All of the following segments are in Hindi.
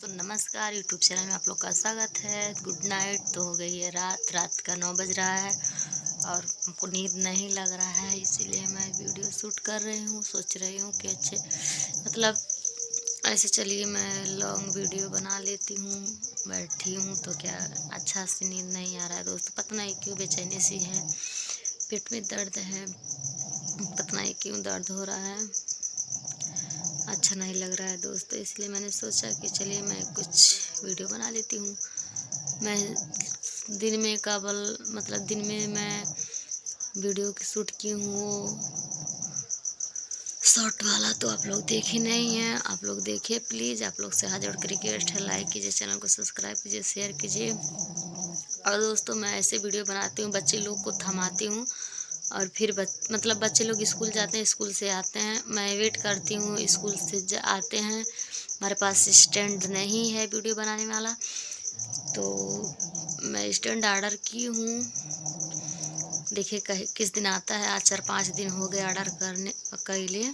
दोस्तों नमस्कार, यूट्यूब चैनल में आप लोग का स्वागत है। Good night. तो हो गई है रात का 9 बज रहा है और हमको नींद नहीं लग रहा है, इसीलिए मैं वीडियो शूट कर रही हूँ। सोच रही हूँ कि अच्छे मतलब ऐसे चलिए मैं लॉन्ग वीडियो बना लेती हूँ। बैठी हूँ तो क्या अच्छा से नींद नहीं आ रहा है दोस्तों, पता नहीं क्यों बेचैनी सी है, पेट में दर्द है, पता नहीं क्यों दर्द हो रहा है, अच्छा नहीं लग रहा है दोस्तों। इसलिए मैंने सोचा कि चलिए मैं कुछ वीडियो बना लेती हूँ। मैं दिन में दिन में मैं वीडियो की शूट की हूँ, वो शॉर्ट वाला तो आप लोग देखे नहीं हैं। आप लोग देखिए प्लीज़, आप लोग से हाथ जोड़ कर रिक्वेस्ट है, लाइक कीजिए, चैनल को सब्सक्राइब कीजिए, शेयर कीजिए। और दोस्तों मैं ऐसे वीडियो बनाती हूँ, बच्चे लोग को थमाती हूँ और फिर बच्चे लोग स्कूल जाते हैं, स्कूल से आते हैं, मैं वेट करती हूँ, स्कूल से आते हैं। हमारे पास स्टैंड नहीं है वीडियो बनाने वाला, तो मैं स्टैंड ऑर्डर की हूँ। देखिए किस दिन आता है। आज 4-5 दिन हो गए ऑर्डर करने के लिए।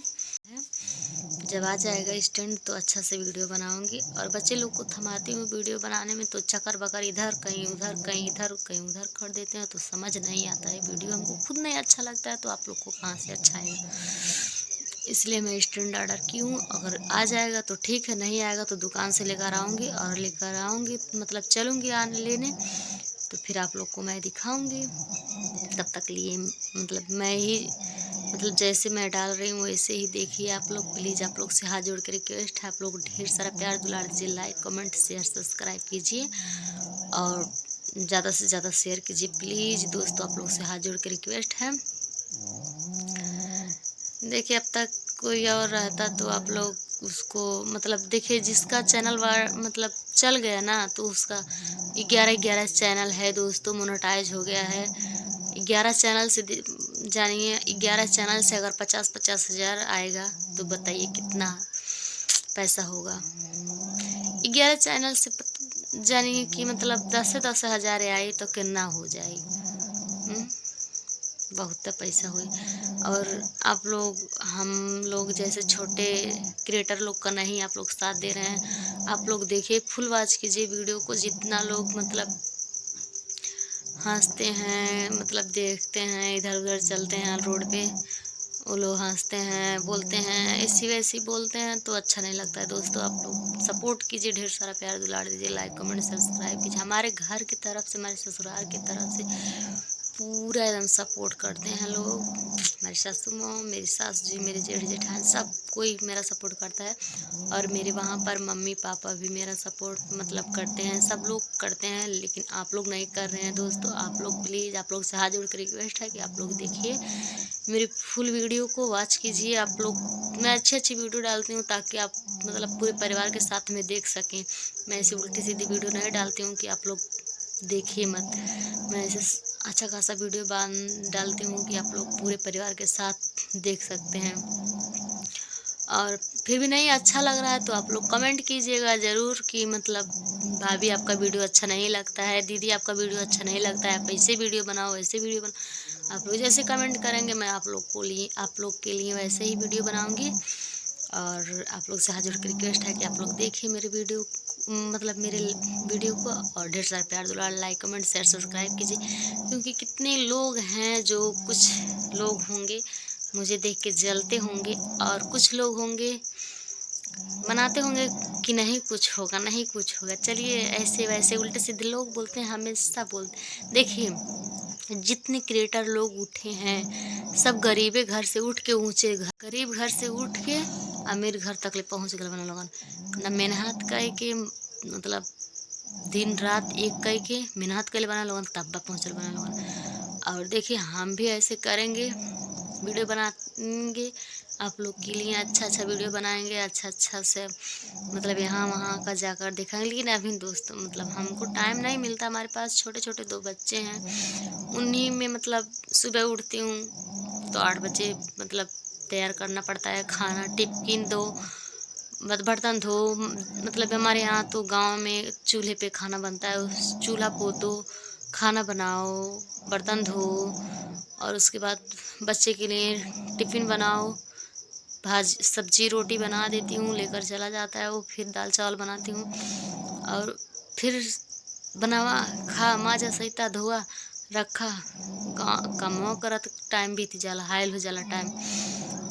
जब आ जाएगा स्टैंड तो अच्छा से वीडियो बनाऊंगी। और बच्चे लोग को थमाती हूँ वीडियो बनाने में, तो चक्कर बकर इधर कहीं उधर कहीं इधर कहीं उधर कर देते हैं, तो समझ नहीं आता है वीडियो। हमको खुद नहीं अच्छा लगता है तो आप लोग को कहाँ से अच्छा आएगा। इसलिए मैं स्टैंड ऑर्डर की हूँ। अगर आ जाएगा तो ठीक है, नहीं आएगा तो दुकान से लेकर आऊँगी, और लेकर आऊँगी चलूँगी आने लेने, तो फिर आप लोग को मैं दिखाऊँगी। तब तक लिए मैं ही जैसे मैं डाल रही हूँ वैसे ही देखिए आप लोग। प्लीज़ आप लोग से हाथ जोड़ के रिक्वेस्ट है, आप लोग ढेर सारा प्यार दुलार दीजिए, लाइक कमेंट शेयर सब्सक्राइब कीजिए और ज़्यादा से ज़्यादा शेयर कीजिए प्लीज़ दोस्तों। आप लोग से हाथ जोड़ के रिक्वेस्ट है। देखिए अब तक कोई और रहता तो आप लोग उसको देखिए, जिसका चैनल चल गया ना, तो उसका 11 चैनल है दोस्तों, मोनेटाइज हो गया है। 11 चैनल से जानिए, 11 चैनल से अगर 50-50 हज़ार आएगा तो बताइए कितना पैसा होगा। 11 चैनल से जानिए कि 10 हज़ार आए तो कितना हो जाए, बहुत पैसा हुई। और आप लोग हम लोग जैसे छोटे क्रिएटर लोग का नहीं आप लोग साथ दे रहे हैं। आप लोग देखिए, फुल वॉच कीजिए वीडियो को। जितना लोग हंसते हैं, देखते हैं, इधर उधर चलते हैं रोड पे, वो लोग हंसते हैं, बोलते हैं, ऐसी वैसी बोलते हैं तो अच्छा नहीं लगता है दोस्तों। आप लोग सपोर्ट कीजिए, ढेर सारा प्यार दुलार दीजिए, लाइक कमेंट सब्सक्राइब कीजिए। हमारे घर की तरफ से, हमारे ससुराल की तरफ से पूरा एकदम सपोर्ट करते हैं लोग। मेरी सासू माँ, मेरी सास जी, मेरे जेठ जेठान, सब कोई मेरा सपोर्ट करता है। और मेरे वहाँ पर मम्मी पापा भी मेरा सपोर्ट करते हैं, सब लोग करते हैं। लेकिन आप लोग नहीं कर रहे हैं दोस्तों। आप लोग प्लीज़, आप लोग से हाथ जोड़ कर रिक्वेस्ट है कि आप लोग देखिए मेरी फुल वीडियो को वॉच कीजिए। आप लोग, मैं अच्छी अच्छी वीडियो डालती हूँ ताकि आप पूरे परिवार के साथ में देख सकें। मैं ऐसी उल्टी सीधी वीडियो नहीं डालती हूँ कि आप लोग देखिए मत। मैं ऐसे अच्छा खासा वीडियो डालती हूँ कि आप लोग पूरे परिवार के साथ देख सकते हैं। और फिर भी नहीं अच्छा लग रहा है तो आप लोग कमेंट कीजिएगा ज़रूर कि भाभी आपका वीडियो अच्छा नहीं लगता है, दीदी आपका वीडियो अच्छा नहीं लगता है, आप ऐसे वीडियो बनाओ, वैसे वीडियो बनाओ। आप लोग जैसे कमेंट करेंगे मैं आप लोग के लिए वैसे ही वीडियो बनाऊंगी। और आप लोग से हाथ जोड़ के रिक्वेस्ट है कि आप लोग देखिए मेरे वीडियो को, और ढेर सारा प्यार दुलार, लाइक कमेंट शेयर सब्सक्राइब कीजिए। क्योंकि कितने लोग हैं, जो कुछ लोग होंगे मुझे देख के जलते होंगे, और कुछ लोग होंगे बनाते होंगे कि नहीं कुछ होगा, नहीं कुछ होगा। चलिए, ऐसे वैसे उल्टे सीधे लोग बोलते हैं, हमेशा बोलते। देखिए जितने क्रिएटर लोग उठे हैं सब गरीबे घर से उठ के ऊंचे घर, गरीब घर से उठ के अमीर घर तक ले पहुँच गए बना लोगन। न मेहनत करके दिन रात एक करके मेहनत कर बना लोगन, तब पहुँचल बना लोगन। और देखिए हम भी ऐसे करेंगे, वीडियो बनाएंगे आप लोग के लिए, अच्छा अच्छा वीडियो बनाएंगे, अच्छा से यहाँ वहाँ का जाकर दिखाएंगे। लेकिन अभी दोस्तों हमको टाइम नहीं मिलता, हमारे पास छोटे छोटे 2 बच्चे हैं। उन्हीं में सुबह उठती हूँ तो 8 बजे तैयार करना पड़ता है, खाना टिफिन दो, बर्तन धो। हमारे यहाँ तो गांव में चूल्हे पे खाना बनता है, उस चूल्हा पोतो, खाना बनाओ, बर्तन धो, और उसके बाद बच्चे के लिए टिफ़िन बनाओ, सब्जी रोटी बना देती हूँ, लेकर चला जाता है वो। फिर दाल चावल बनाती हूँ और फिर बनावा खा माजा सहिता धोआ रखा कमो करत टाइम बीत जाला, हायल हो जाला टाइम।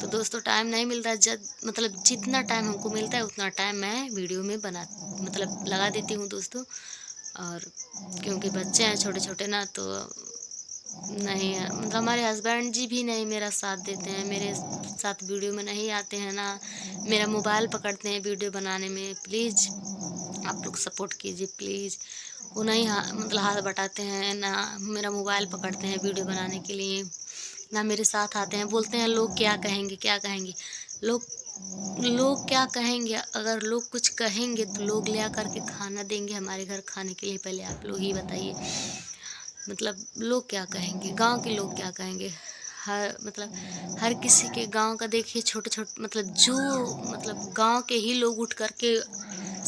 तो दोस्तों टाइम नहीं मिलता है, जब मतलब जितना टाइम हमको मिलता है उतना टाइम मैं वीडियो में बना मतलब लगा देती हूँ दोस्तों। और क्योंकि बच्चे हैं छोटे छोटे ना, तो नहीं मतलब हमारे हस्बैंड जी भी नहीं मेरा साथ देते हैं, मेरे साथ वीडियो में नहीं आते हैं ना, मेरा मोबाइल पकड़ते हैं वीडियो बनाने में। प्लीज़ आप लोग सपोर्ट कीजिए प्लीज़। वो नहीं मतलब हाथ बटाते हैं ना, मेरा मोबाइल पकड़ते हैं वीडियो बनाने के लिए, ना मेरे साथ आते हैं। बोलते हैं लोग क्या कहेंगे क्या कहेंगे। लोग लोग क्या कहेंगे? अगर लोग कुछ कहेंगे तो लोग ले आकर के खाना देंगे हमारे घर खाने के लिए? पहले आप लोग ही बताइए। मतलब लोग क्या कहेंगे, गांव के लोग क्या कहेंगे? हर किसी के गांव का देखिए, छोटे छोटे मतलब जो मतलब गांव के ही लोग उठ कर के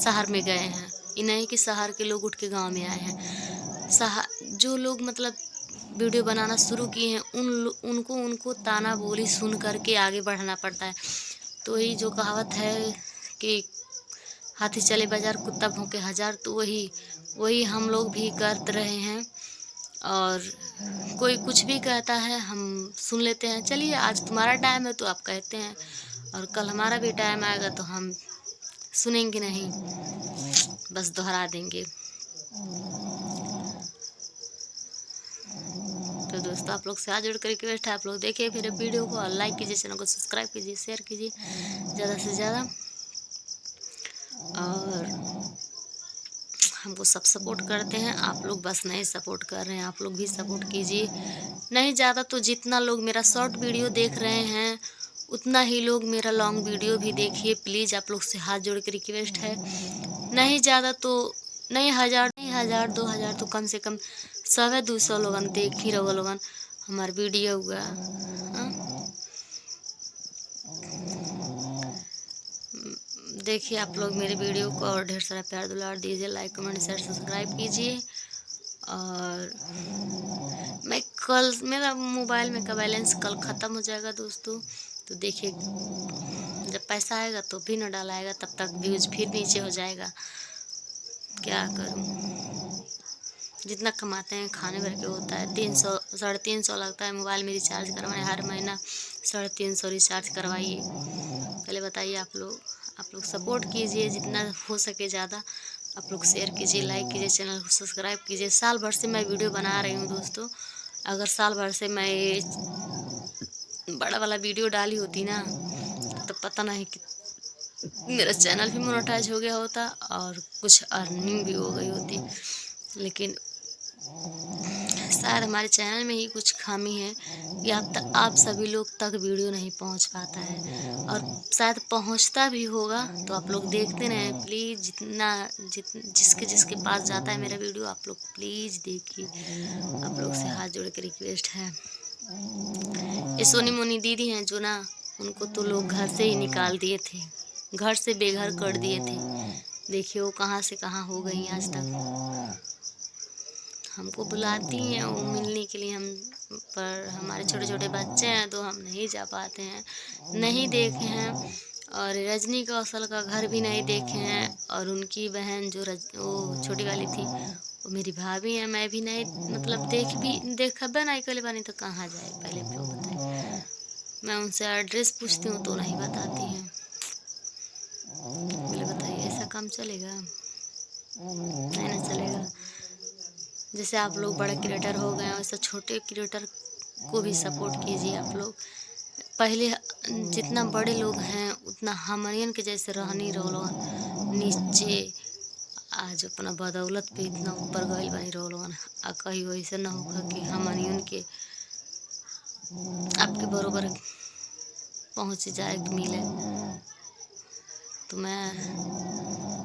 शहर में गए हैं। ये नहीं कि शहर के लोग उठ के गांव में आए हैं। जो लोग मतलब वीडियो बनाना शुरू किए हैं उनको उनको ताना बोली सुन करके आगे बढ़ना पड़ता है। तो यही जो कहावत है कि हाथी चले बाजार कुत्ता भौंके हजार, तो वही वही हम लोग भी कर रहे हैं। और कोई कुछ भी कहता है हम सुन लेते हैं, चलिए आज तुम्हारा टाइम है तो आप कहते हैं, और कल हमारा भी टाइम आएगा तो हम सुनेंगे नहीं, बस दोहरा देंगे। तो दोस्तों आप लोग से हाथ जोड़ कर रिक्वेस्ट है, आप लोग देखिए फिर वीडियो को और लाइक कीजिए, चैनल को सब्सक्राइब कीजिए, शेयर कीजिए ज़्यादा से ज़्यादा। और हमको सब सपोर्ट करते हैं, आप लोग बस नहीं सपोर्ट कर रहे हैं, आप लोग भी सपोर्ट कीजिए। नहीं ज़्यादा तो जितना लोग मेरा शॉर्ट वीडियो देख रहे हैं उतना ही लोग मेरा लॉन्ग वीडियो भी देखिए प्लीज़। आप लोग से हाथ जोड़ के रिक्वेस्ट है। नहीं ज़्यादा तो नहीं, 1000 2000 तो कम से कम 100-200 लोगन देख ही रहो लोगन हमार वीडियो हुआ। देखिए आप लोग मेरे वीडियो को और ढेर सारा प्यार दुलार दीजिए, लाइक कमेंट शेयर सब्सक्राइब कीजिए। और मेरा मोबाइल में का बैलेंस कल ख़त्म हो जाएगा दोस्तों। तो देखिए जब पैसा आएगा तो भी न डालाएगा, तब तक व्यूज़ फिर नीचे हो जाएगा। क्या करूं, जितना कमाते हैं खाने भर के होता है। 300 350 लगता है मोबाइल में रिचार्ज करवाए, हर महीना 350 रिचार्ज करवाइए। पहले बताइए आप लोग सपोर्ट कीजिए जितना हो सके ज़्यादा। आप लोग शेयर कीजिए, लाइक कीजिए, चैनल को सब्सक्राइब कीजिए। साल भर से मैं वीडियो बना रही हूँ दोस्तों। अगर साल भर से मैं बड़ा वाला वीडियो डाली होती ना, तो पता नहीं कि मेरा चैनल भी मोनेटाइज हो गया होता और कुछ अर्निंग भी हो गई होती। लेकिन शायद हमारे चैनल में ही कुछ खामी है कि आप सभी लोग तक वीडियो नहीं पहुंच पाता है, और शायद पहुंचता भी होगा तो आप लोग देखते रहें प्लीज़। जिसके पास जाता है मेरा वीडियो आप लोग प्लीज़ देखिए। आप लोग से हाथ जोड़ के रिक्वेस्ट है। ये सोनी मोनी दीदी हैं जो ना, उनको तो लोग घर से ही निकाल दिए थे, घर से बेघर कर दिए थे। देखिए वो कहाँ से कहाँ हो गई आज तक। हमको बुलाती हैं वो मिलने के लिए, हम पर हमारे छोटे छोटे बच्चे हैं तो हम नहीं जा पाते हैं, नहीं देखे हैं। और रजनी कौशल का घर भी नहीं देखे हैं, और उनकी बहन जो वो छोटी वाली थी वो मेरी भाभी है। मैं भी नहीं मतलब देखबे नहीं कले बानी तो कहाँ जाए, पहले आप लोग बताइए। मैं उनसे एड्रेस पूछती हूँ तो नहीं बताती हैं। पहले बताइए ऐसा काम चलेगा? नहीं ना चलेगा। जैसे आप लोग बड़े क्रिएटर हो गए हैं वैसे छोटे क्रिएटर को भी सपोर्ट कीजिए आप लोग। पहले जितना बड़े लोग हैं उतना हमनियन के जैसे रहनी रहो नीचे, आज अपना बदौलत पे इतना ऊपर गई बनी रहो। आ कहीं वैसे न होगा कि हमनियन के आपके बरोबर पहुँच जाए मिले। तो मैं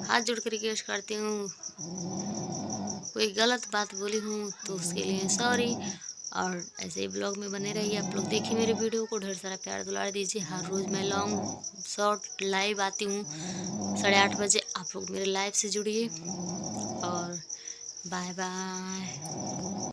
हाथ जोड़ कर रिक्वेस्ट करती हूँ, कोई गलत बात बोली हूँ तो उसके लिए सॉरी। और ऐसे ही ब्लॉग में बने रहिए। आप लोग देखिए मेरे वीडियो को, ढेर सारा प्यार दुलार दीजिए। हर रोज़ मैं लॉन्ग शॉर्ट लाइव आती हूँ 8:30 बजे। आप लोग मेरे लाइव से जुड़िए और बाय बाय।